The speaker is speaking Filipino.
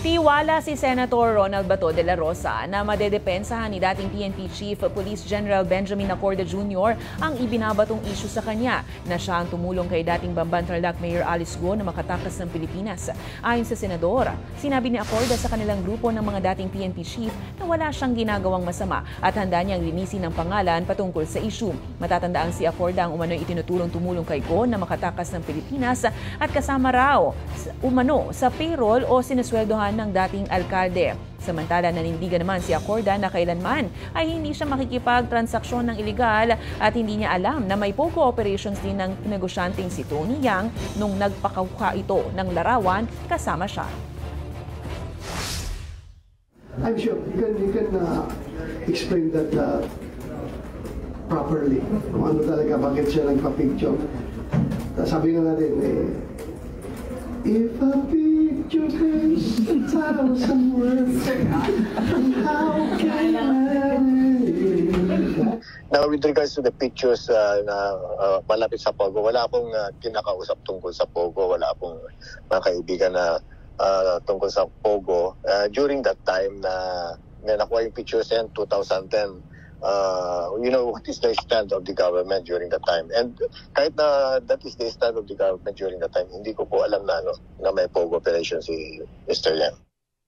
Tiwala si Senator Ronald Bato de la Rosa na madedepensahan ni dating PNP Chief Police General Benjamin Acorda Jr. ang ibinabatong issue sa kanya na siya ang tumulong kay dating Bamban-Tarlac Mayor Alice Go na makatakas ng Pilipinas. Ayon sa Senador, sinabi ni Acorda sa kanilang grupo ng mga dating PNP Chief na wala siyang ginagawang masama at handa niyang linisin ng pangalan patungkol sa issue. Matatandaang si Acorda ang umano'y itinutulong tumulong kay Go na makatakas ng Pilipinas at kasama raw umano sa payroll o sinusweldohan ng dating alkalde. Samantala, nanindigan naman si Acorda na kailanman ay hindi siya makikipagtransaksyon ng iligal at hindi niya alam na may POGO operations din ng negosyanteng si Tony Yang nung nagpakakuha ito ng larawan kasama siya. I'm sure you can explain that properly. Kung ano talaga, bakit siya nagpa-picture. Sabi nga natin, if a picture has 1,000 words, how can I live? Now, with regards to the pictures na malapit sa Pogo, wala akong kinakausap tungkol sa Pogo. Wala akong mga kaibigan na tungkol sa Pogo. During that time na nakuha yung pictures yan, 2010, you know what is the stand of the government during that time. And kahit na that is the stand of the government during that time, hindi ko po alam na, na may POGO operation si Mr. Yang.